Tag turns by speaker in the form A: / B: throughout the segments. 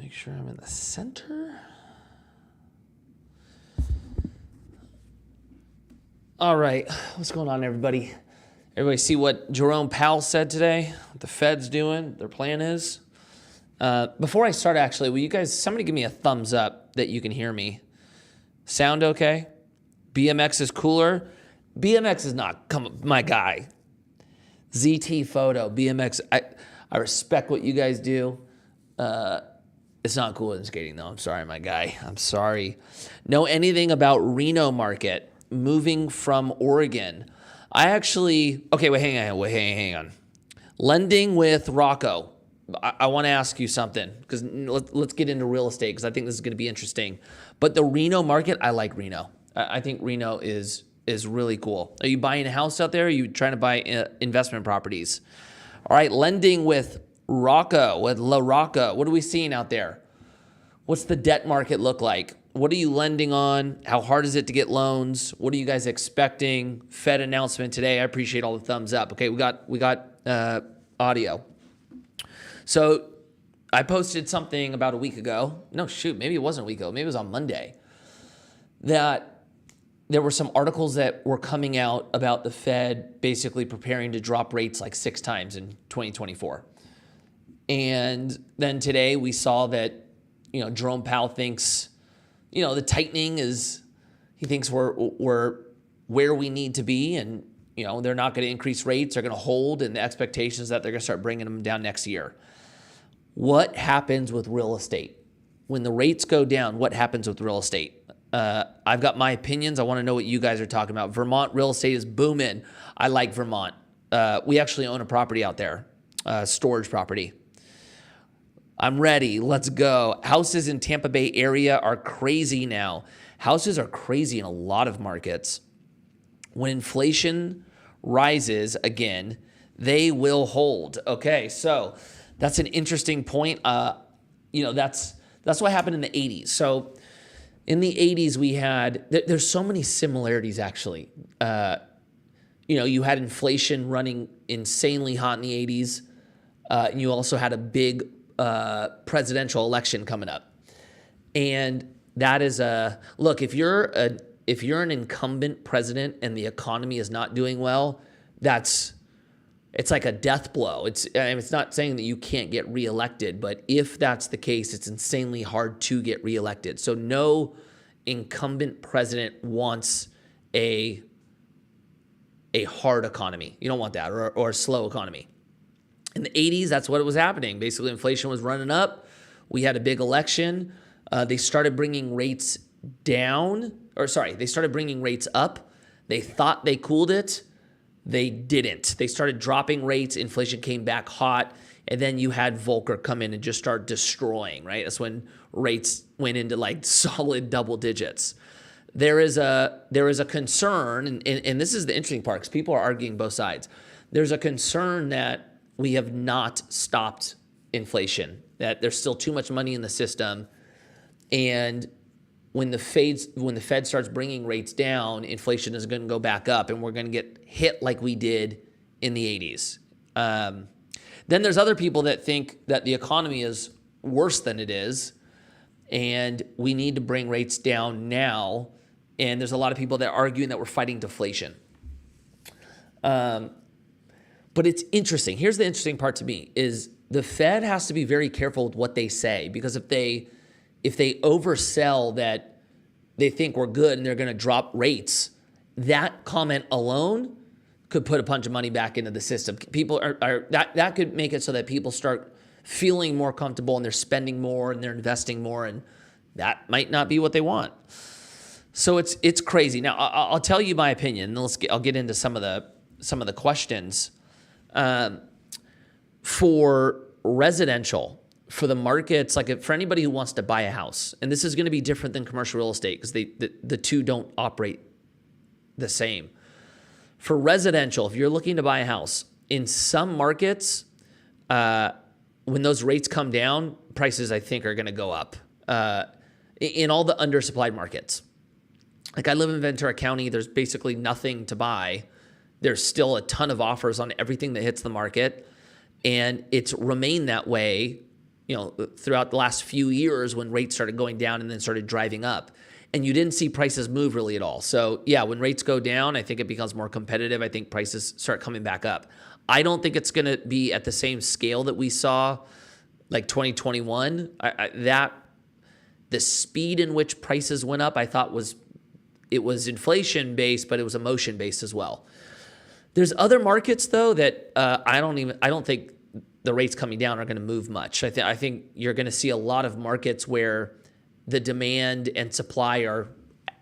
A: Make sure I'm in the center. All right, what's going on, everybody? Everybody see what Jerome Powell said today? What the Fed's doing, their plan is? Before I start, actually, will you guys, somebody give me a thumbs up that you can hear me? Sound okay? BMX is cooler? BMX is not my guy. ZT Photo, BMX, I respect what you guys do. It's not cooler than skating, though. I'm sorry, my guy. I'm sorry. Know anything about Reno Market? Moving from Oregon. Okay, wait, hang on. Lending with Rocco. I want to ask you something because let's get into real estate because I think this is going to be interesting. But the Reno market, I like Reno. I think Reno is really cool. Are you buying a house out there? Or are you trying to buy investment properties? All right, lending with Rocco, with La Rocca. What are we seeing out there? What's the debt market look like? What are you lending on? How hard is it to get loans? What are you guys expecting? Fed announcement today. I appreciate all the thumbs up. Okay, we got audio. So I posted something about a week ago. No, shoot, maybe it wasn't a week ago. Maybe it was on Monday. That there were some articles that were coming out about the Fed basically preparing to drop rates like 6 times in 2024. And then today we saw that, Jerome Powell thinks, the tightening is, he thinks we're where we need to be, and they're not going to increase rates, they're going to hold, and the expectation is that they're going to start bringing them down next year. What happens with real estate? When the rates go down, what happens with real estate? I've got my opinions. I want to know what you guys are talking about. Vermont real estate is booming. I like Vermont. We actually own a property out there, storage property. I'm ready. Let's go. Houses in Tampa Bay area are crazy now. Houses are crazy in a lot of markets. When inflation rises again, they will hold. Okay, so that's an interesting point. That's what happened in the 80s. So in the 80s, we had, there's so many similarities, actually. You had inflation running insanely hot in the 80s. And you also had a big presidential election coming up. And that is look, if you're an incumbent president and the economy is not doing well, it's like a death blow. It's not saying that you can't get reelected, but if that's the case, it's insanely hard to get reelected. So no incumbent president wants a hard economy. You don't want that, or a slow economy. In the 80s, that's what was happening. Basically, inflation was running up. We had a big election. They started bringing rates they started bringing rates up. They thought they cooled it. They didn't. They started dropping rates. Inflation came back hot. And then you had Volcker come in and just start destroying, right? That's when rates went into like solid double digits. There is a concern, and this is the interesting part because people are arguing both sides. There's a concern that we have not stopped inflation, that there's still too much money in the system. And when the Fed starts bringing rates down, inflation is going to go back up and we're going to get hit like we did in the 80s. Then there's other people that think that the economy is worse than it is and we need to bring rates down now. And there's a lot of people that are arguing that we're fighting deflation. But it's interesting. Here's the interesting part to me is the Fed has to be very careful with what they say, because if they oversell that they think we're good and they're going to drop rates, that comment alone could put a bunch of money back into the system. People that could make it so that people start feeling more comfortable and they're spending more and they're investing more, and that might not be what they want. So it's crazy. Now I'll tell you my opinion, and I'll get into some of the questions. For residential, for the markets, like for anybody who wants to buy a house, and this is going to be different than commercial real estate because the two don't operate the same. For residential, if you're looking to buy a house, in some markets, when those rates come down, prices I think are going to go up. In all the undersupplied markets. Like I live in Ventura County, there's basically nothing to buy. There's still a ton of offers on everything that hits the market, and it's remained that way throughout the last few years when rates started going down and then started driving up. And you didn't see prices move really at all. So yeah, when rates go down, I think it becomes more competitive. I think prices start coming back up. I don't think it's going to be at the same scale that we saw like 2021. The speed in which prices went up, I thought was inflation based, but it was emotion based as well. There's other markets though that I don't think the rates coming down are going to move much. I think you're going to see a lot of markets where the demand and supply are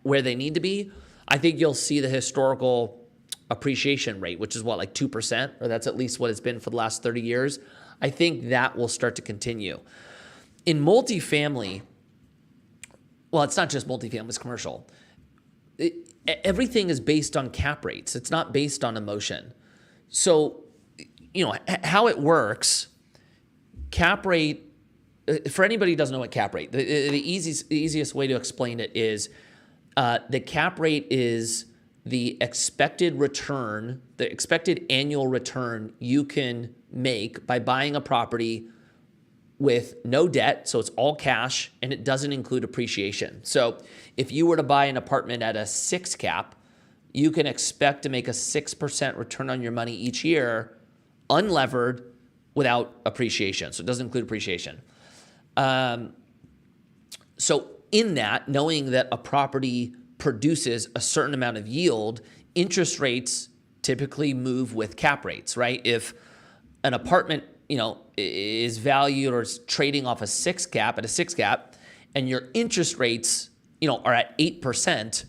A: where they need to be. I think you'll see the historical appreciation rate, which is like 2%, or that's at least what it's been for the last 30 years. I think that will start to continue. In multifamily, well, it's not just multifamily, it's commercial. Everything is based on cap rates. It's not based on emotion. So, how it works, cap rate, for anybody who doesn't know what cap rate, the easiest way to explain it is the cap rate is the expected return, the expected annual return you can make by buying a property with no debt, so it's all cash, and it doesn't include appreciation. So if you were to buy an apartment at a 6 cap, you can expect to make a 6% return on your money each year, unlevered, without appreciation. So it doesn't include appreciation. So in that, knowing that a property produces a certain amount of yield, interest rates typically move with cap rates, right? If an apartment, is valued or is trading off a 6 cap at a 6 cap, and your interest rates, are at 8%,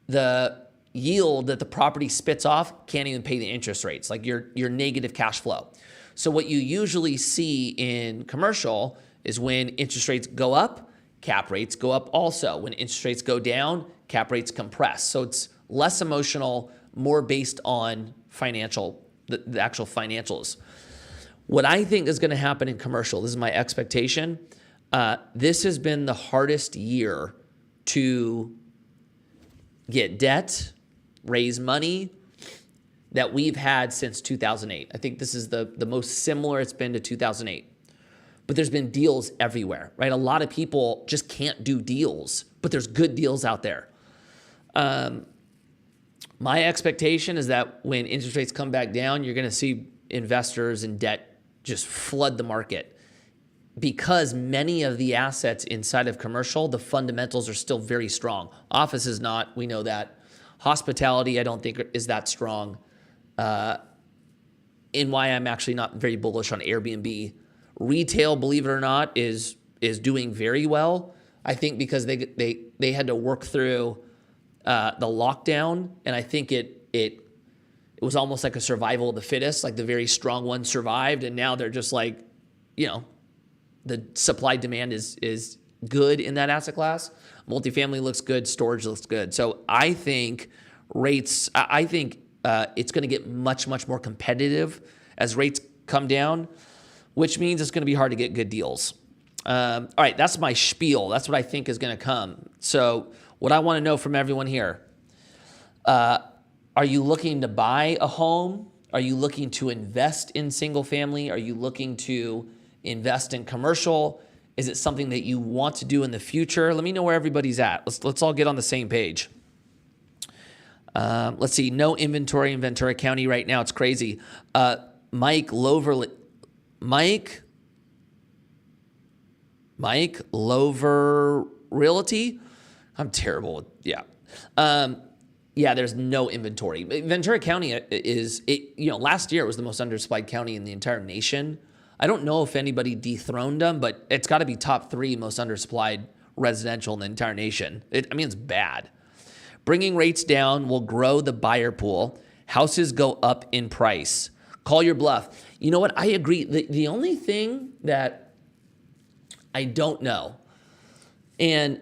A: the yield that the property spits off can't even pay the interest rates, like your negative cash flow. So what you usually see in commercial is when interest rates go up, cap rates go up also. When interest rates go down, cap rates compress. So it's less emotional, more based on the actual financials. What I think is going to happen in commercial, this is my expectation, this has been the hardest year to get debt, raise money that we've had since 2008. I think this is the most similar it's been to 2008. But there's been deals everywhere, right? A lot of people just can't do deals, but there's good deals out there. My expectation is that when interest rates come back down, you're going to see investors and debt just flood the market, because many of the assets inside of commercial, the fundamentals are still very strong. Office is not, we know that. Hospitality, I don't think is that strong. And why I'm actually not very bullish on Airbnb. Retail, believe it or not, is doing very well. I think because they had to work through the lockdown, and I think it was almost like a survival of the fittest, like the very strong ones survived, and now they're just like, the supply demand is good in that asset class. Multifamily looks good, storage looks good. So I think it's going to get much, much more competitive as rates come down, which means it's going to be hard to get good deals. All right, that's my spiel. That's what I think is going to come. So what I want to know from everyone here, are you looking to buy a home? Are you looking to invest in single family? Are you looking to invest in commercial? Is it something that you want to do in the future? Let me know where everybody's at. Let's all get on the same page. Let's see. No inventory in Ventura County right now. It's crazy. Mike Lover Realty. I'm terrible. Yeah. Yeah, there's no inventory. Ventura County last year it was the most undersupplied county in the entire nation. I don't know if anybody dethroned them, but it's got to be top 3 most undersupplied residential in the entire nation. It's bad. Bringing rates down will grow the buyer pool. Houses go up in price. Call your bluff. You know what? I agree. The only thing that I don't know, and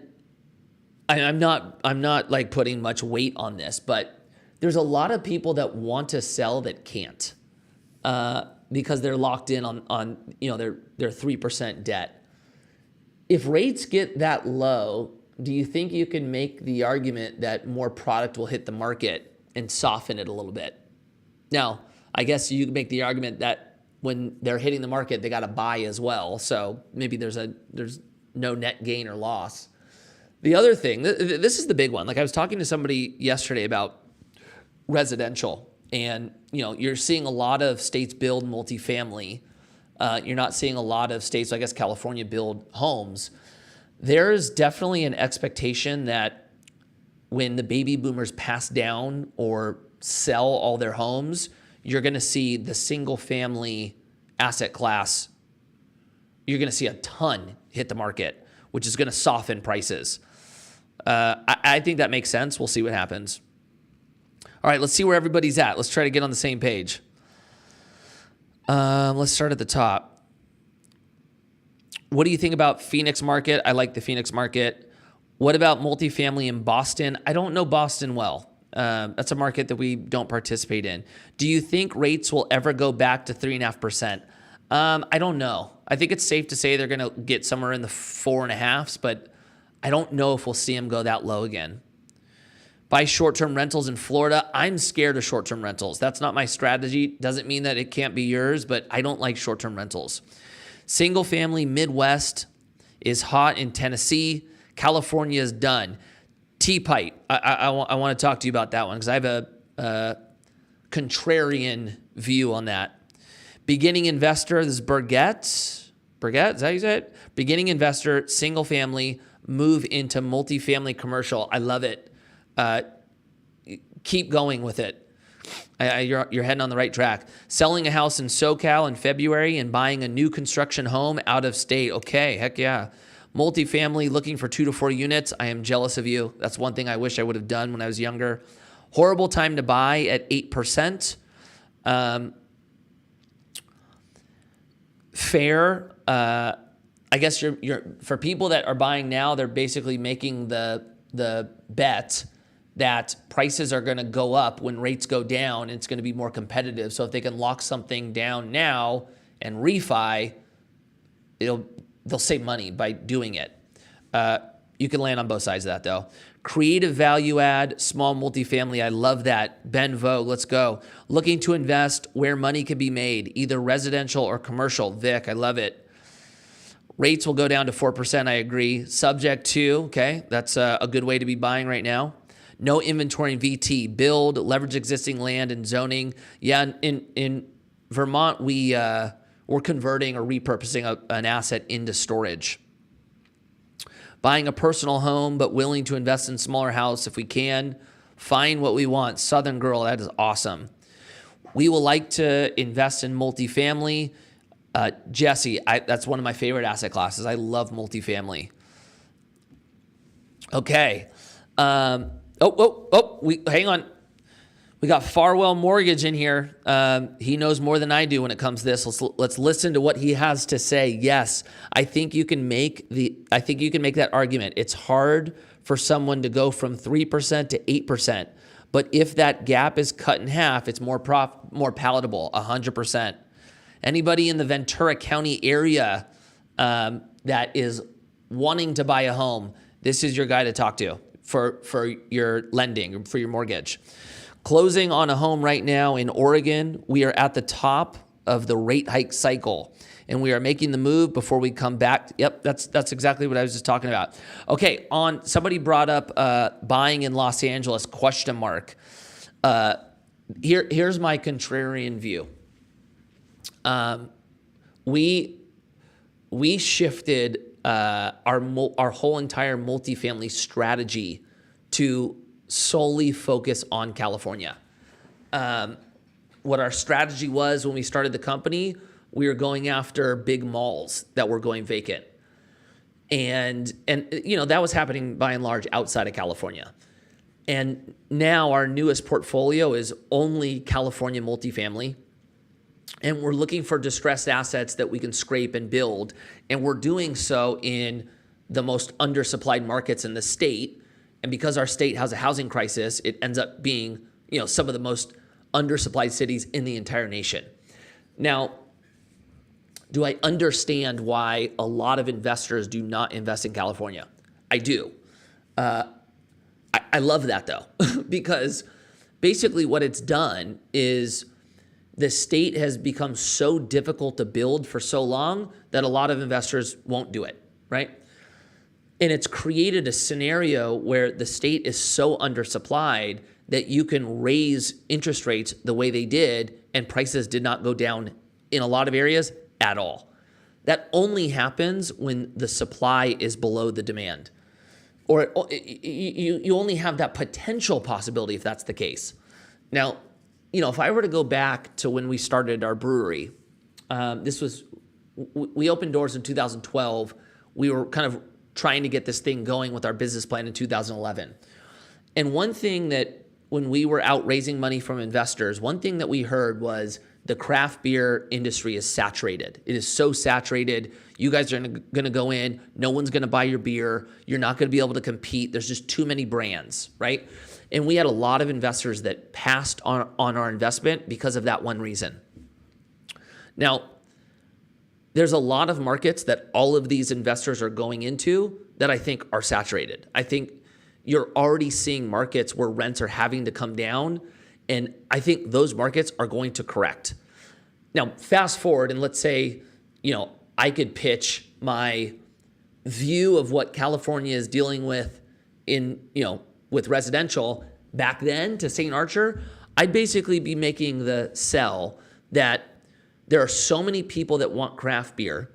A: I'm not like putting much weight on this, but there's a lot of people that want to sell that can't because they're locked in on their 3% debt. If rates get that low, do you think you can make the argument that more product will hit the market and soften it a little bit? Now, I guess you can make the argument that when they're hitting the market, they got to buy as well. So maybe there's no net gain or loss. The other thing, this is the big one. Like I was talking to somebody yesterday about residential, and you're seeing a lot of states build multifamily. You're not seeing a lot of states, I guess California, build homes. There's definitely an expectation that when the baby boomers pass down or sell all their homes, you're going to see the single family asset class. You're going to see a ton hit the market, which is going to soften prices. I think that makes sense. We'll see what happens. All right, let's see where everybody's at. Let's try to get on the same page. Let's start at the top. What do you think about Phoenix market? I like the Phoenix market. What about multifamily in Boston? I don't know Boston well. That's a market that we don't participate in. Do you think rates will ever go back to 3.5%? I don't know. I think it's safe to say they're going to get somewhere in the 4.5s, but I don't know if we'll see them go that low again. Buy short-term rentals in Florida. I'm scared of short-term rentals. That's not my strategy. Doesn't mean that it can't be yours, but I don't like short-term rentals. Single-family Midwest is hot in Tennessee. California is done. T-Pipe. I want to talk to you about that one because I have a contrarian view on that. Beginning investor, this is Burgett. Burgett, is that how you say it? Beginning investor, single-family, move into multifamily commercial. I love it. Keep going with it. You're heading on the right track. Selling a house in SoCal in February and buying a new construction home out of state. Okay, heck yeah. Multifamily, looking for 2 to 4 units. I am jealous of you. That's one thing I wish I would have done when I was younger. Horrible time to buy at 8%. Fair. I guess you're for people that are buying now, they're basically making the bet that prices are going to go up when rates go down. And it's going to be more competitive. So if they can lock something down now and refi, they'll save money by doing it. You can land on both sides of that though. Creative value add, small multifamily. I love that. Ben Vogue, let's go. Looking to invest where money can be made, either residential or commercial. Vic, I love it. Rates will go down to 4%. I agree. Subject to, okay, that's a good way to be buying right now. No inventory in VT. Build, leverage existing land and zoning. Yeah, in Vermont, we're converting or repurposing an asset into storage. Buying a personal home, but willing to invest in smaller house if we can. Find what we want. Southern Girl, that is awesome. We will like to invest in multifamily. Jesse, that's one of my favorite asset classes. I love multifamily. Okay. Hang on. We got Farwell Mortgage in here. He knows more than I do when it comes to this. Let's listen to what he has to say. Yes, I think you can make that argument. It's hard for someone to go from 3% to 8%, but if that gap is cut in half, it's more palatable. 100%. Anybody in the Ventura County area that is wanting to buy a home, this is your guy to talk to for your lending, for your mortgage. Closing on a home right now in Oregon, we are at the top of the rate hike cycle, and we are making the move before we come back. Yep, that's exactly what I was just talking about. Okay, somebody brought up buying in Los Angeles, ? Here's my contrarian view. We shifted our whole entire multifamily strategy to solely focus on California. What our strategy was when we started the company, we were going after big malls that were going vacant. And that was happening by and large outside of California. And now our newest portfolio is only California multifamily. And we're looking for distressed assets that we can scrape and build. And we're doing so in the most undersupplied markets in the state. And because our state has a housing crisis, it ends up being, some of the most undersupplied cities in the entire nation. Now, do I understand why a lot of investors do not invest in California? I do. I love that though, because basically what it's done is the state has become so difficult to build for so long that a lot of investors won't do it, right? And it's created a scenario where the state is so undersupplied that you can raise interest rates the way they did, and prices did not go down in a lot of areas at all. That only happens when the supply is below the demand. Or you only have that potential possibility if that's the case. Now, if I were to go back to when we started our brewery, we opened doors in 2012. We were kind of trying to get this thing going with our business plan in 2011. And one thing that when we were out raising money from investors, one thing that we heard was the craft beer industry is saturated. It is so saturated. You guys are going to go in. No one's going to buy your beer. You're not going to be able to compete. There's just too many brands, right? And we had a lot of investors that passed on our investment because of that one reason. Now, there's a lot of markets that all of these investors are going into that I think are saturated. I think you're already seeing markets where rents are having to come down, and I think those markets are going to correct. Now, fast forward, and let's say, I could pitch my view of what California is dealing with with residential back then to St. Archer. I'd basically be making the sell that there are so many people that want craft beer,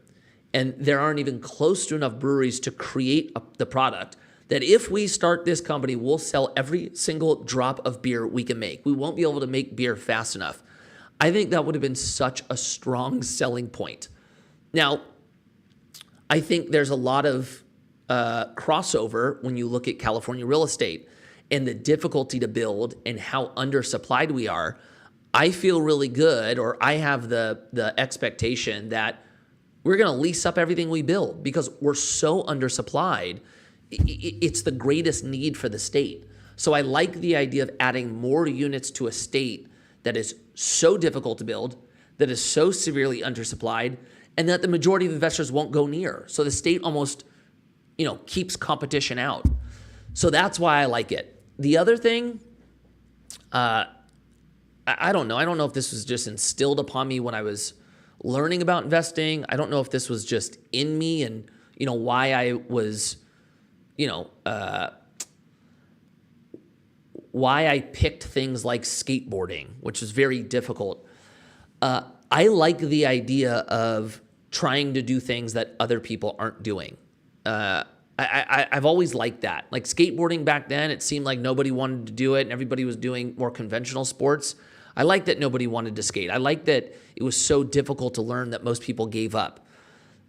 A: and there aren't even close to enough breweries to create the product, that if we start this company, we'll sell every single drop of beer we can make. We won't be able to make beer fast enough. I think that would have been such a strong selling point. Now, I think there's a lot of crossover when you look at California real estate and the difficulty to build and how undersupplied we are. I feel really good, or I have the expectation that we're going to lease up everything we build because we're so undersupplied. It's the greatest need for the state. So I like the idea of adding more units to a state that is so difficult to build, that is so severely undersupplied, and that the majority of investors won't go near. So the state almost, keeps competition out. So that's why I like it. The other thing, I don't know. I don't know if this was just instilled upon me when I was learning about investing. I don't know if this was just in me and, why I was, why I picked things like skateboarding, which is very difficult. I like the idea of trying to do things that other people aren't doing. I've always liked that. Like skateboarding back then, it seemed like nobody wanted to do it and everybody was doing more conventional sports. I like that nobody wanted to skate. I like that it was so difficult to learn that most people gave up.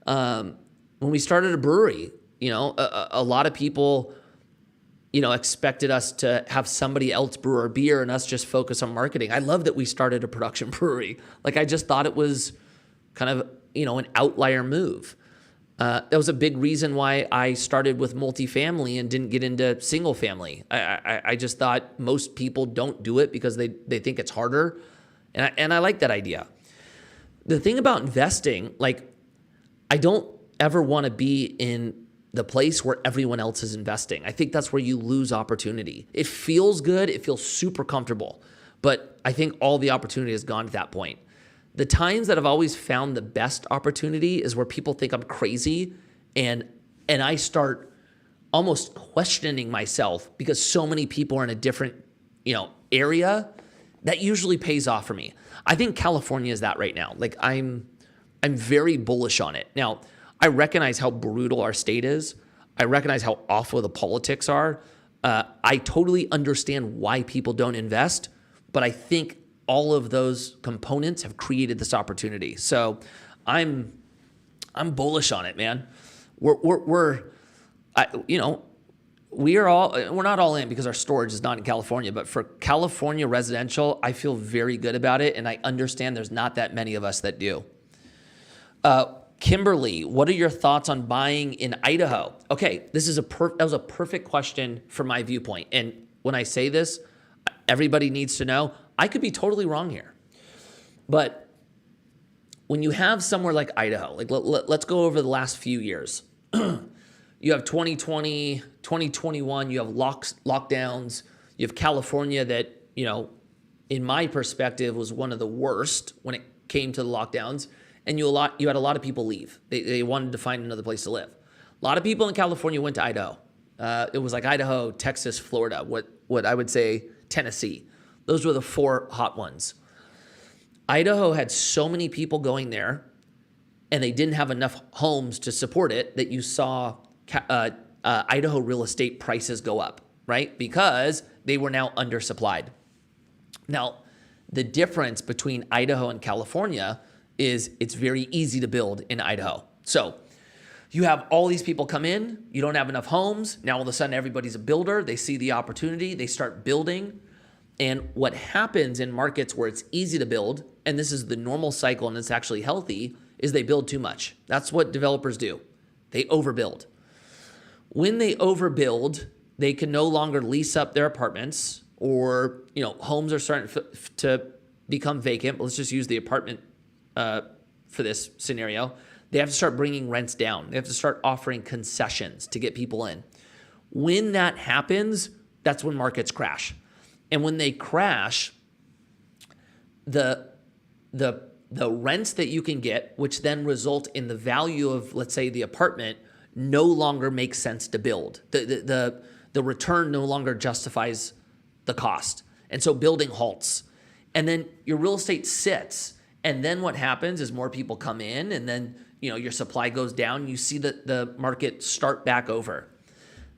A: When we started a brewery, a lot of people, expected us to have somebody else brew our beer and us just focus on marketing. I love that we started a production brewery. Like, I just thought it was kind of, an outlier move. That was a big reason why I started with multifamily and didn't get into single family. I just thought most people don't do it because they think it's harder. And I like that idea. The thing about investing, I don't ever want to be in the place where everyone else is investing. I think that's where you lose opportunity. It feels good. It feels super comfortable. But I think all the opportunity has gone to that point. The times that I've always found the best opportunity is where people think I'm crazy and I start almost questioning myself because so many people are in a different, area. That usually pays off for me. I think California is that right now. I'm very bullish on it. Now, I recognize how brutal our state is. I recognize how awful the politics are. I totally understand why people don't invest, but I think all of those components have created this opportunity. So I'm bullish on it, man. We're not all in because our storage is not in California, but for California residential, I feel very good about it. And I understand there's not that many of us that do. Kimberly, what are your thoughts on buying in Idaho? Okay, this is that was a perfect question from my viewpoint. And when I say this, everybody needs to know, I could be totally wrong here. But when you have somewhere like Idaho, let's go over the last few years. You have 2020, 2021, you have lockdowns, you have California that, in my perspective, was one of the worst when it came to the lockdowns. And you had a lot of people leave. They wanted to find another place to live. A lot of people in California went to Idaho. It was like Idaho, Texas, Florida, what I would say Tennessee. Those were the 4 hot ones. Idaho had so many people going there, and they didn't have enough homes to support it, that you saw Idaho real estate prices go up, right? Because they were now undersupplied. Now, the difference between Idaho and California is it's very easy to build in Idaho. So you have all these people come in, you don't have enough homes. Now all of a sudden everybody's a builder. They see the opportunity, they start building. And what happens in markets where it's easy to build, and this is the normal cycle and it's actually healthy, is they build too much. That's what developers do. They overbuild. When they overbuild, they can no longer lease up their apartments, or homes are starting to become vacant. Let's just use the apartment for this scenario. They have to start bringing rents down. They have to start offering concessions to get people in. When that happens, that's when markets crash. And when they crash, the rents that you can get, which then result in the value of, let's say, the apartment, no longer makes sense to build. The return no longer justifies the cost. And so building halts. And then your real estate sits. And then what happens is more people come in, and then your supply goes down. You see the market start back over.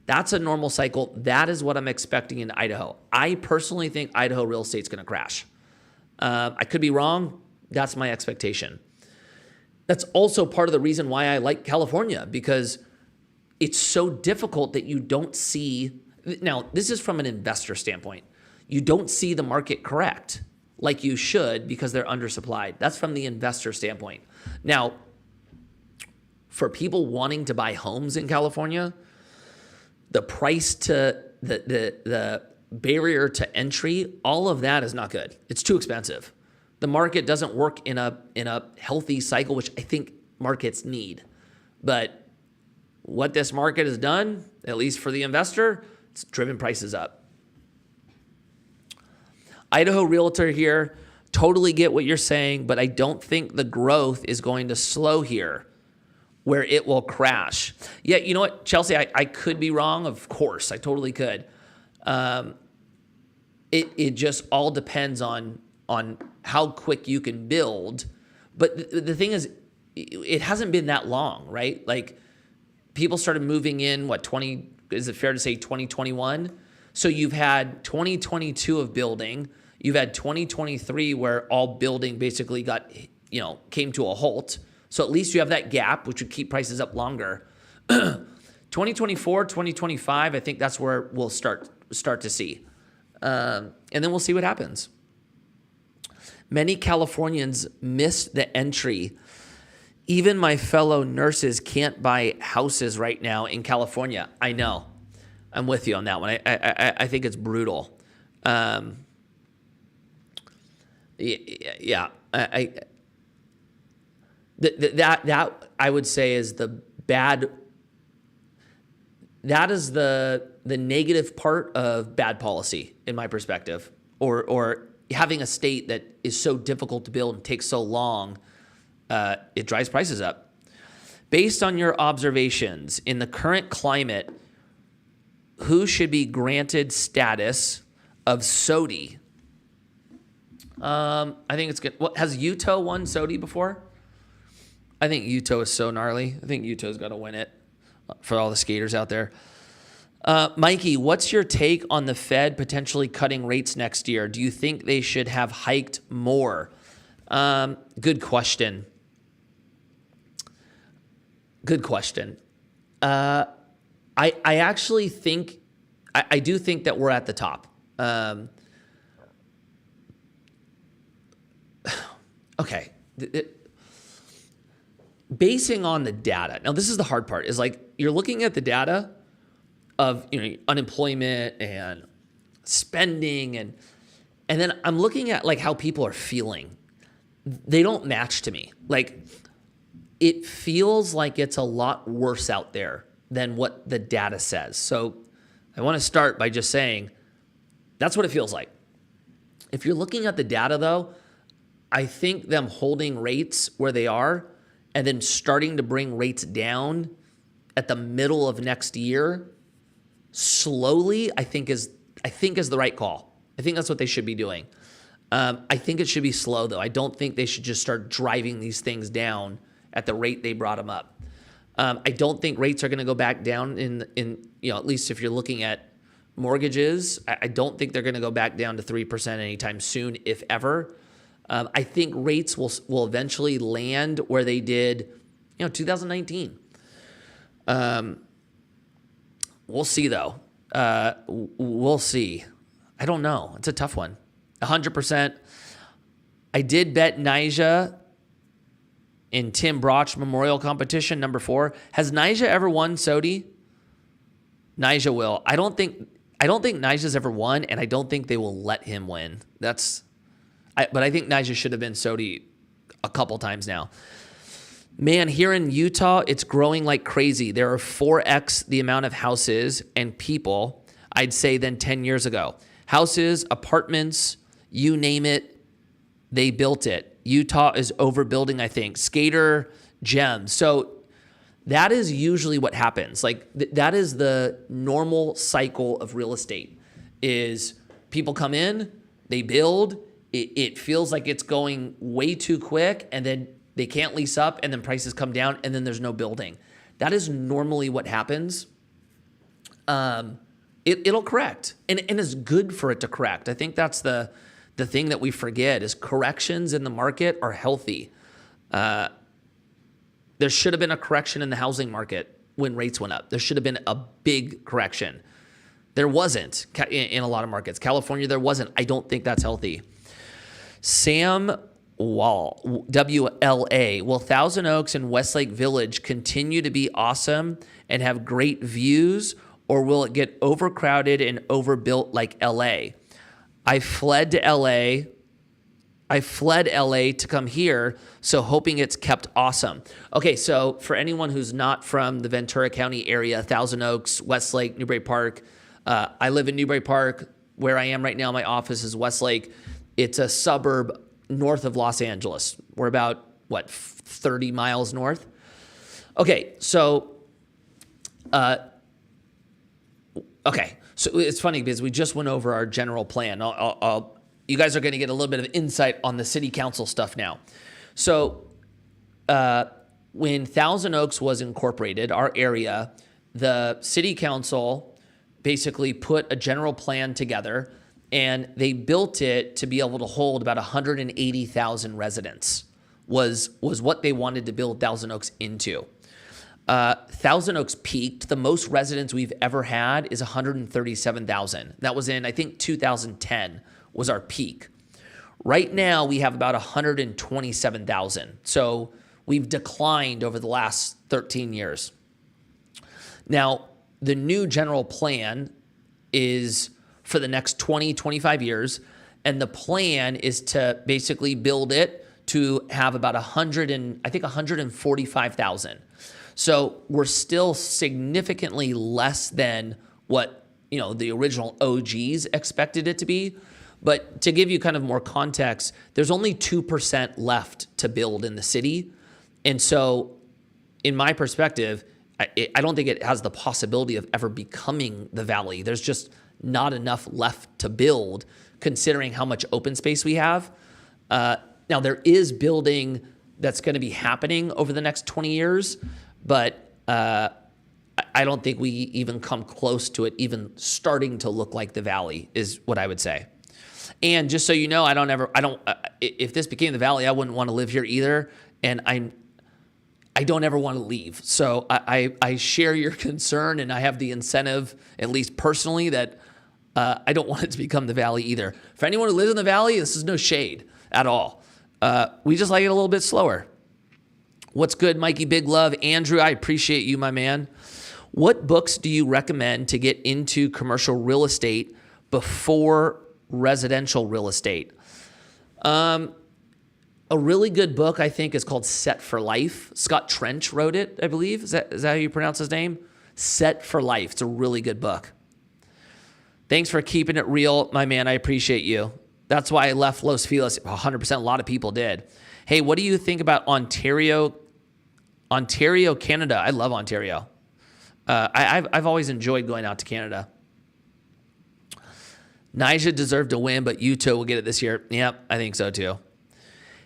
A: That's a normal cycle. That is what I'm expecting in Idaho. I personally think Idaho real estate's going to crash. I could be wrong. That's my expectation. That's also part of the reason why I like California, because it's so difficult that you don't see. Now, this is from an investor standpoint. You don't see the market correct like you should because they're undersupplied. That's from the investor standpoint. Now, for people wanting to buy homes in California, the price to the barrier to entry, all of that is not good. It's too expensive. The market doesn't work in a healthy cycle, which I think markets need. But what this market has done, at least for the investor, it's driven prices up. Idaho Realtor here, totally get what you're saying, but I don't think the growth is going to slow here where it will crash. Yeah, you know what, Chelsea, I could be wrong. Of course, I totally could. It just all depends on how quick you can build. But the thing is, it hasn't been that long, right? Like, people started moving in, is it fair to say 2021? So you've had 2022 of building. You've had 2023 where all building basically came to a halt. So at least you have that gap, which would keep prices up longer. 2024, 2025, I think that's where we'll start to see. And then we'll see what happens. Many Californians missed the entry. Even my fellow nurses can't buy houses right now in California. I know. I'm with you on that one. I think it's brutal. Yeah. That I would say is the bad. That is the negative part of bad policy, in my perspective, or having a state that is so difficult to build and takes so long. It drives prices up. Based on your observations in the current climate, who should be granted status of SODI? I think it's good. Has Utah won SODI before? I think Utah is so gnarly. I think Utah's got to win it for all the skaters out there. Mikey, what's your take on the Fed potentially cutting rates next year? Do you think they should have hiked more? Good question. I actually think, I do think that we're at the top. Okay. Basing on the data. Now, this is the hard part, is like, you're looking at the data of, unemployment and spending, and then I'm looking at like how people are feeling. They don't match to me. Like, it feels like it's a lot worse out there than what the data says. So I want to start by just saying that's what it feels like. If you're looking at the data, though, I think them holding rates where they are and then starting to bring rates down at the middle of next year slowly, I think is the right call. I think that's what they should be doing. I think it should be slow, though. I don't think they should just start driving these things down at the rate they brought them up. I don't think rates are going to go back down in at least if you're looking at mortgages. I don't think they're going to go back down to 3% anytime soon, if ever. I think rates will eventually land where they did, 2019. We'll see, though. We'll see. I don't know. It's a tough one. 100%. I did bet Nyjah in Tim Broch Memorial Competition, number 4. Has Nyjah ever won SOTY? Nyjah will. I don't think Nyjah's ever won, and I don't think they will let him win. But I think Nyjah should have been SOTY a couple times now. Man, here in Utah, it's growing like crazy. There are 4x the amount of houses and people, I'd say, than 10 years ago. Houses, apartments, you name it, they built it. Utah is overbuilding, I think. Skater, gems. So that is usually what happens. Like that is the normal cycle of real estate is people come in, they build, it feels like it's going way too quick, and then they can't lease up, and then prices come down, and then there's no building. That is normally what happens. It'll correct, and it's good for it to correct. I think that's the thing that we forget is corrections in the market are healthy. There should have been a correction in the housing market when rates went up. There should have been a big correction. There wasn't in a lot of markets. California, there wasn't. I don't think that's healthy. Sam Wall, WLA. Will Thousand Oaks and Westlake Village continue to be awesome and have great views, or will it get overcrowded and overbuilt like LA? I fled LA to come here, so hoping it's kept awesome. Okay, so for anyone who's not from the Ventura County area, Thousand Oaks, Westlake, Newbury Park, I live in Newbury Park. Where I am right now, my office is Westlake. It's a suburb north of Los Angeles. We're about, 30 miles north? Okay, so it's funny because we just went over our general plan. You guys are going to get a little bit of insight on the city council stuff now. So when Thousand Oaks was incorporated, our area, the city council basically put a general plan together, and they built it to be able to hold about 180,000 residents was what they wanted to build Thousand Oaks into. Thousand Oaks peaked. The most residents we've ever had is 137,000. That was in, I think, 2010 was our peak. Right now, we have about 127,000. So we've declined over the last 13 years. Now, the new general plan is for the next 20, 25 years, and the plan is to basically build it to have about 145,000. So we're still significantly less than what, the original OGs expected it to be. But to give you kind of more context, there's only 2% left to build in the city. And so in my perspective, I don't think it has the possibility of ever becoming the Valley. There's just not enough left to build considering how much open space we have. Now, there is building that's going to be happening over the next 20 years, but I don't think we even come close to it even starting to look like the Valley is what I would say. And just so you know, if this became the Valley, I wouldn't want to live here either. And I don't ever want to leave. So I share your concern, and I have the incentive, at least personally, that I don't want it to become the Valley either. For anyone who lives in the Valley, this is no shade at all. We just like it a little bit slower. What's good, Mikey? Big love. Andrew, I appreciate you, my man. What books do you recommend to get into commercial real estate before residential real estate? A really good book, I think, is called Set for Life. Scott Trench wrote it, I believe. Is that how you pronounce his name? Set for Life. It's a really good book. Thanks for keeping it real, my man. I appreciate you. That's why I left Los Feliz. 100%. A lot of people did. Hey, what do you think about Ontario, Canada? I love Ontario. I've always enjoyed going out to Canada. Nyjah deserved to win, but Utah will get it this year. Yep, I think so too.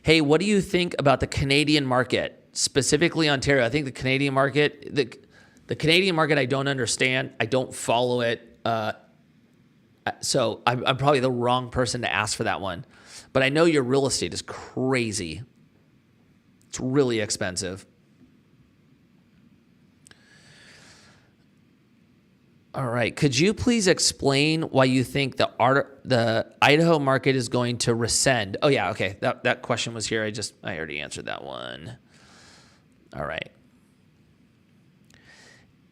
A: Hey, what do you think about the Canadian market, specifically Ontario? I think the Canadian market, the Canadian market, I don't understand. I don't follow it. So I'm probably the wrong person to ask for that one. But I know your real estate is crazy. It's really expensive. All right. Could you please explain why you think the Idaho market is going to rescind? Oh, yeah. Okay. That question was here. I already answered that one. All right.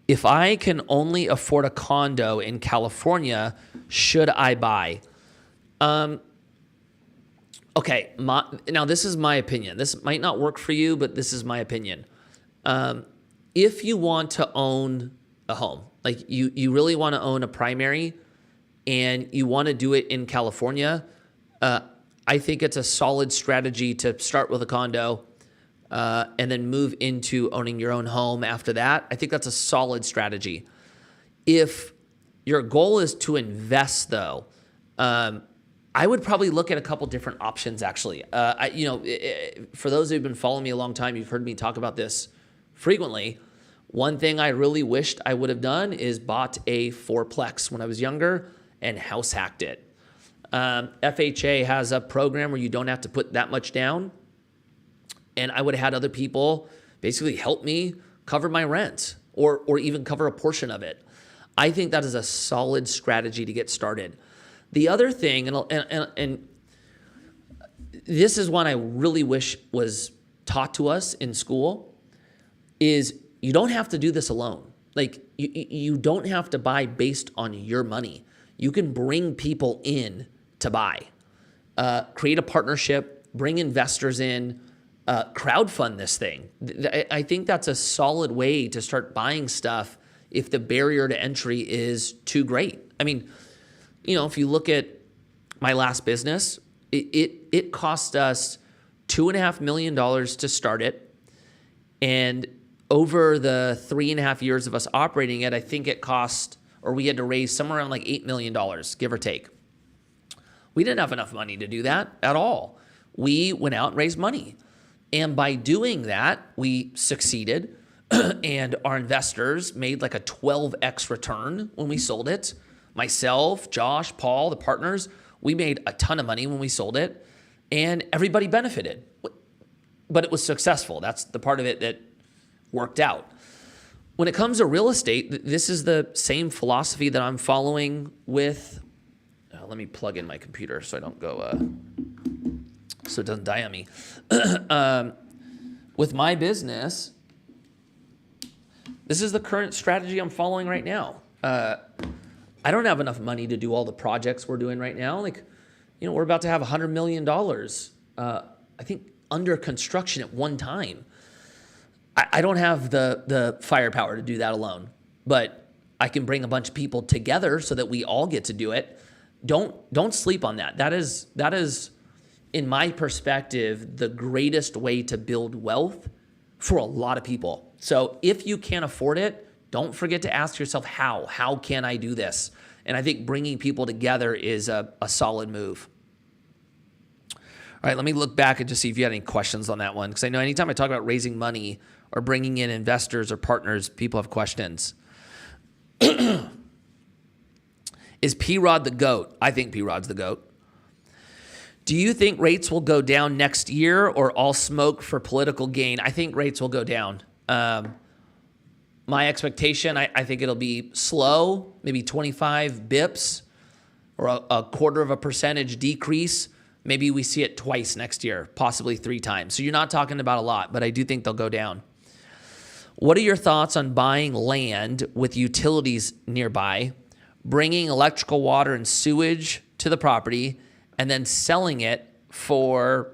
A: If I can only afford a condo in California, should I buy? Okay. Now, this is my opinion. This might not work for you, but this is my opinion. If you want to own a home, like you really want to own a primary and you want to do it in California, I think it's a solid strategy to start with a condo and then move into owning your own home after that. I think that's a solid strategy. If your goal is to invest, though, I would probably look at a couple different options, actually. For those who've been following me a long time, you've heard me talk about this frequently. One thing I really wished I would have done is bought a fourplex when I was younger and house hacked it. FHA has a program where you don't have to put that much down. And I would have had other people basically help me cover my rent or even cover a portion of it. I think that is a solid strategy to get started. The other thing, and this is one I really wish was taught to us in school, is you don't have to do this alone. Like you don't have to buy based on your money. You can bring people in to buy, create a partnership, bring investors in, crowdfund this thing. I think that's a solid way to start buying stuff if the barrier to entry is too great. I mean, if you look at my last business, it cost us $2.5 million to start it. And over the 3.5 years of us operating it, I think it cost, or we had to raise somewhere around like $8 million, give or take. We didn't have enough money to do that at all. We went out and raised money. And by doing that, we succeeded. And our investors made like a 12x return when we sold it. Myself, Josh, Paul, the partners, we made a ton of money when we sold it. And everybody benefited. But it was successful. That's the part of it that worked out. When it comes to real estate, this is the same philosophy that I'm following with, let me plug in my computer so I don't go, so it doesn't die on me. With my business, this is the current strategy I'm following right now. I don't have enough money to do all the projects we're doing right now. We're about to have $100 million, I think, under construction at one time. I don't have the firepower to do that alone, but I can bring a bunch of people together so that we all get to do it. Don't sleep on that. That is, in my perspective, the greatest way to build wealth for a lot of people. So if you can't afford it, don't forget to ask yourself, how can I do this? And I think bringing people together is a solid move. All right, let me look back and just see if you had any questions on that one, because I know anytime I talk about raising money or bringing in investors or partners, people have questions. Is P-Rod the GOAT? I think P-Rod's the GOAT. Do you think rates will go down next year or all smoke for political gain? I think rates will go down. My expectation, I think it'll be slow, maybe 25 bips or a quarter of a percentage decrease. Maybe we see it twice next year, possibly 3 times. So you're not talking about a lot, but I do think they'll go down. What are your thoughts on buying land with utilities nearby, bringing electrical, water, and sewage to the property, and then selling it for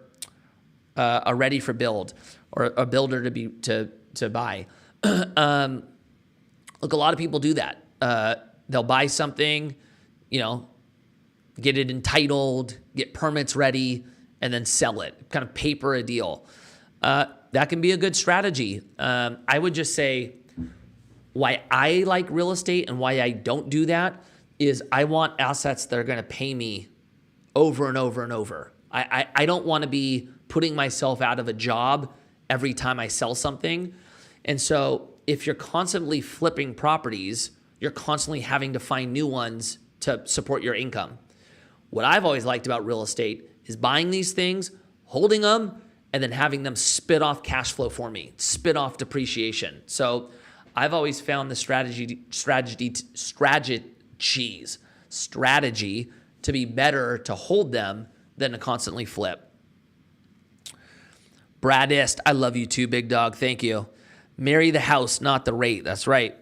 A: a ready for build or a builder to buy? Look, a lot of people do that. They'll buy something, get it entitled, get permits ready, and then sell it, kind of paper a deal. That can be a good strategy. I would just say why I like real estate and why I don't do that is I want assets that are going to pay me over and over and over. I don't want to be putting myself out of a job every time I sell something. And so if you're constantly flipping properties, you're constantly having to find new ones to support your income. What I've always liked about real estate is buying these things, holding them, and then having them spit off cash flow for me, spit off depreciation. So I've always found the strategy to be better to hold them than to constantly flip. Bradist, I love you too, big dog. Thank you. Marry the house, not the rate. That's right.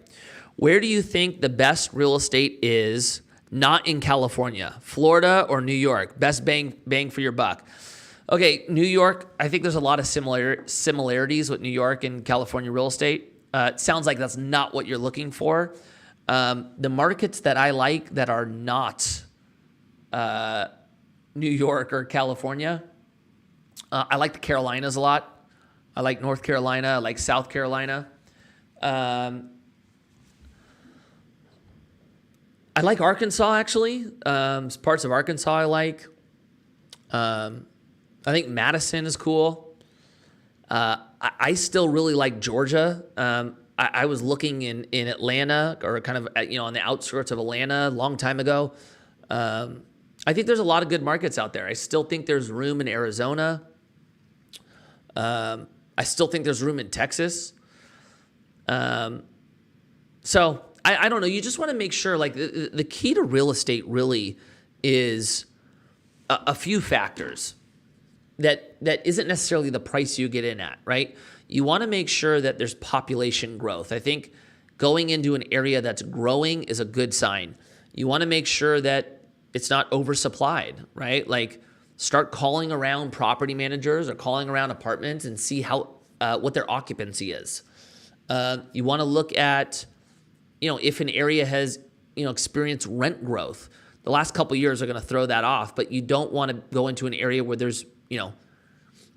A: Where do you think the best real estate is not in California? Florida or New York? Best bang for your buck. Okay, New York, I think there's a lot of similarities with New York and California real estate. It sounds like that's not what you're looking for. The markets that I like that are not New York or California, I like the Carolinas a lot. I like North Carolina. I like South Carolina. I like Arkansas, actually. Parts of Arkansas I like. I think Madison is cool. I still really like Georgia. I was looking in Atlanta, or kind of on the outskirts of Atlanta a long time ago. I think there's a lot of good markets out there. I still think there's room in Arizona. I still think there's room in Texas. So I don't know. You just want to make sure, like, the key to real estate really is a few factors that isn't necessarily the price you get in at, right? You want to make sure that there's population growth. I think going into an area that's growing is a good sign. You want to make sure that it's not oversupplied, right? Like, start calling around property managers or calling around apartments and see what their occupancy is. You want to look at, if an area has, experienced rent growth. The last couple of years are going to throw that off, but you don't want to go into an area where there's,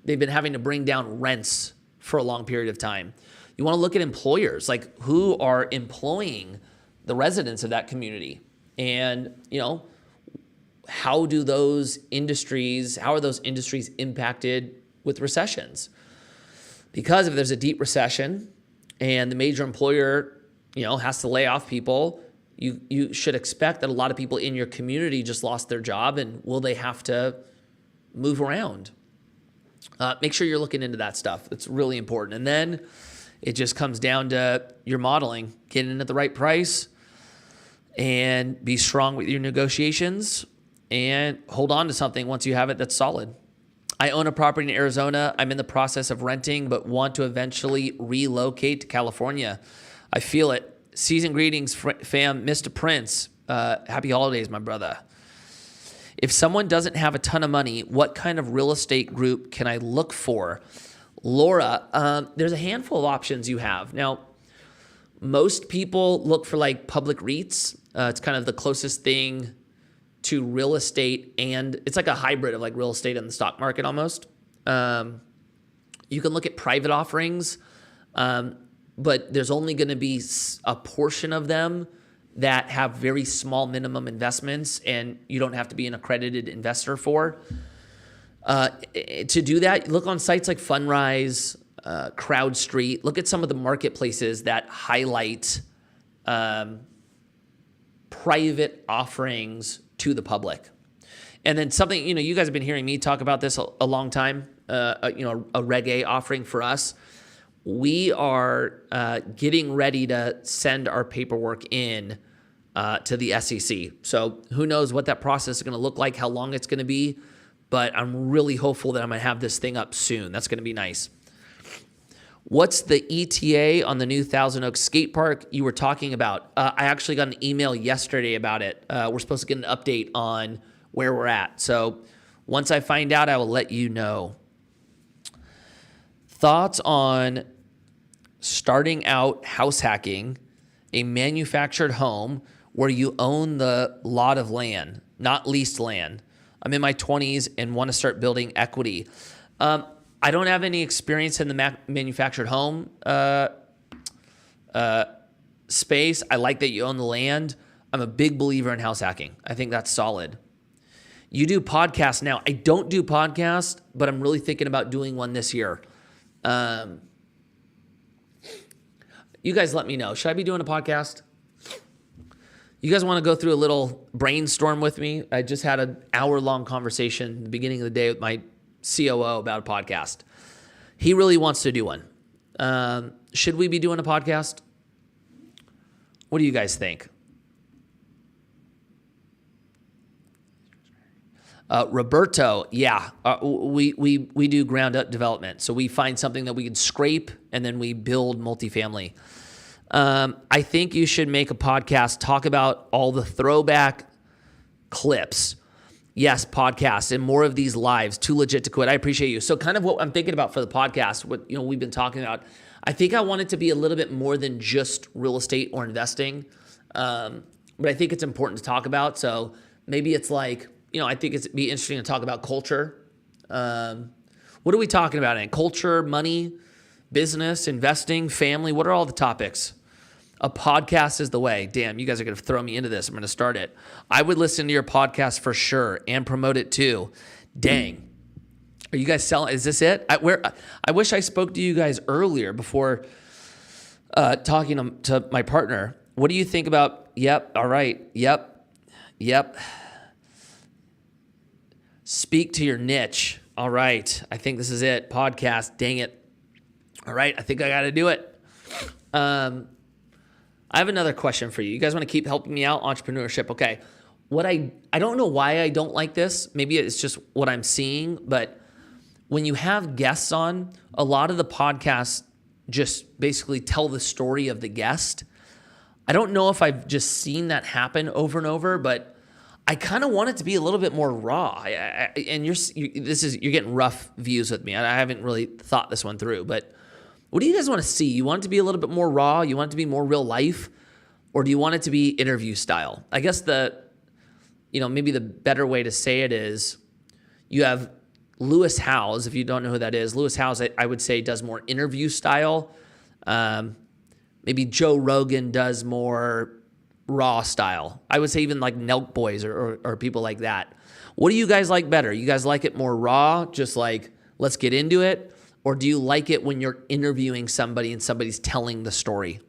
A: they've been having to bring down rents for a long period of time. You want to look at employers, like who are employing the residents of that community, and how are those industries impacted with recessions? Because if there's a deep recession and the major employer, has to lay off people, you should expect that a lot of people in your community just lost their job, and will they have to move around? Make sure you're looking into that stuff. It's really important. And then it just comes down to your modeling, getting in at the right price, and be strong with your negotiations, and hold on to something once you have it that's solid. I own a property in Arizona. I'm in the process of renting, but want to eventually relocate to California. I feel it. Season greetings, fam. Mr. Prince. Happy holidays, my brother. If someone doesn't have a ton of money, what kind of real estate group can I look for? Laura, there's a handful of options you have. Now, most people look for like public REITs. It's kind of the closest thing to real estate, and it's like a hybrid of like real estate and the stock market almost. You can look at private offerings, but there's only going to be a portion of them that have very small minimum investments, and you don't have to be an accredited investor for. To do that, look on sites like Fundrise, CrowdStreet. Look at some of the marketplaces that highlight private offerings to the public. And then something, you guys have been hearing me talk about this a long time, a Reg A offering for us. We are getting ready to send our paperwork in to the SEC. So who knows what that process is going to look like, how long it's going to be, but I'm really hopeful that I'm going to have this thing up soon. That's going to be nice. What's the ETA on the new Thousand Oaks skate park you were talking about? I actually got an email yesterday about it. We're supposed to get an update on where we're at. So once I find out, I will let you know. Thoughts on starting out house hacking a manufactured home where you own the lot of land, not leased land. I'm in my 20s and want to start building equity. I don't have any experience in the manufactured home space. I like that you own the land. I'm a big believer in house hacking. I think that's solid. You do podcasts now. I don't do podcasts, but I'm really thinking about doing one this year. You guys let me know. Should I be doing a podcast? You guys want to go through a little brainstorm with me? I just had an hour-long conversation at the beginning of the day with my COO about a podcast. He really wants to do one. Should we be doing a podcast? What do you guys think? Roberto, yeah, we do ground up development. So we find something that we can scrape and then we build multifamily. I think you should make a podcast, talk about all the throwback clips. Yes, podcasts and more of these lives. Too legit to quit. I appreciate you. So kind of what I'm thinking about for the podcast, what we've been talking about, I think I want it to be a little bit more than just real estate or investing. But I think it's important to talk about. So maybe it's like, I think it'd be interesting to talk about culture. What are we talking about in culture, money, business, investing, family? What are all the topics? A podcast is the way. Damn, you guys are going to throw me into this. I'm going to start it. I would listen to your podcast for sure and promote it too. Dang. Are you guys selling? Is this it? I wish I spoke to you guys earlier before talking to my partner. What do you think about? Yep. All right. Yep. Speak to your niche. All right. I think this is it. Podcast. Dang it. All right. I think I got to do it. I have another question for you. You guys want to keep helping me out? Entrepreneurship. Okay. I don't know why I don't like this. Maybe it's just what I'm seeing, but when you have guests on, a lot of the podcasts just basically tell the story of the guest. I don't know if I've just seen that happen over and over, but I kind of want it to be a little bit more raw. And you're getting rough views with me. I haven't really thought this one through, but what do you guys want to see? You want it to be a little bit more raw? You want it to be more real life? Or do you want it to be interview style? I guess maybe the better way to say it is you have Lewis Howes, if you don't know who that is. Lewis Howes, I would say, does more interview style. Maybe Joe Rogan does more raw style. I would say even like Nelk Boys or people like that. What do you guys like better? You guys like it more raw, just like, let's get into it? Or do you like it when you're interviewing somebody and somebody's telling the story?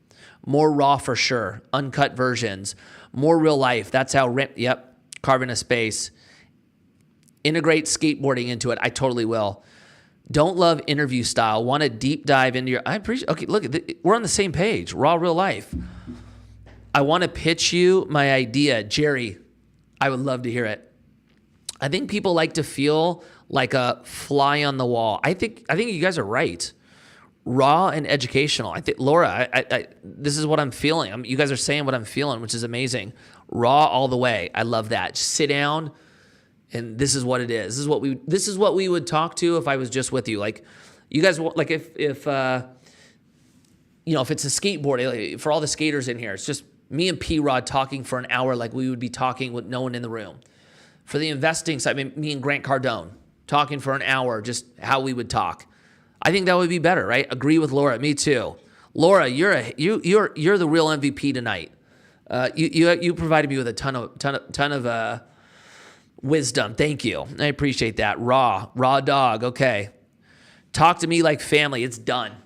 A: More raw for sure. Uncut versions. More real life. That's how, carving a space. Integrate skateboarding into it. I totally will. Don't love interview style. Want to deep dive into your... I appreciate... Okay, look, we're on the same page. Raw, real life. I want to pitch you my idea. Jerry, I would love to hear it. I think people like to feel like a fly on the wall. I think you guys are right. Raw and educational. I think, Laura, this is what I'm feeling. You guys are saying what I'm feeling, which is amazing. Raw all the way. I love that. Just sit down, and this is what it is. This is what we would talk to if I was just with you. Like, you guys, like if it's a skateboard, for all the skaters in here, it's just me and P-Rod talking for an hour like we would be talking with no one in the room. For the investing side, me and Grant Cardone talking for an hour, just how we would talk. I think that would be better, right? Agree with Laura. Me too. Laura, you're the real MVP tonight. You provided me with a ton of wisdom. Thank you. I appreciate that. Raw dog. Okay. Talk to me like family. It's done.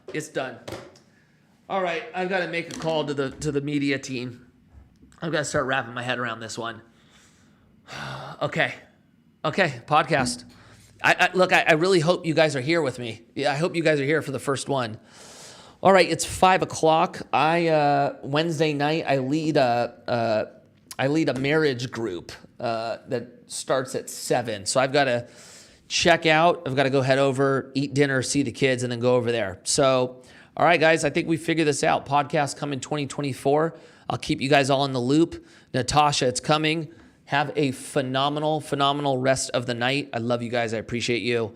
A: All right, I've got to make a call to the media team. I've got to start wrapping my head around this one. Okay, podcast. I really hope you guys are here with me. Yeah, I hope you guys are here for the first one. All right, it's 5:00. Wednesday night I lead a marriage group that starts at 7. So I've got to check out. I've got to go head over, eat dinner, see the kids, and then go over there. So, all right, guys, I think we figured this out. Podcast coming 2024. I'll keep you guys all in the loop. Natasha, it's coming. Have a phenomenal rest of the night. I love you guys. I appreciate you.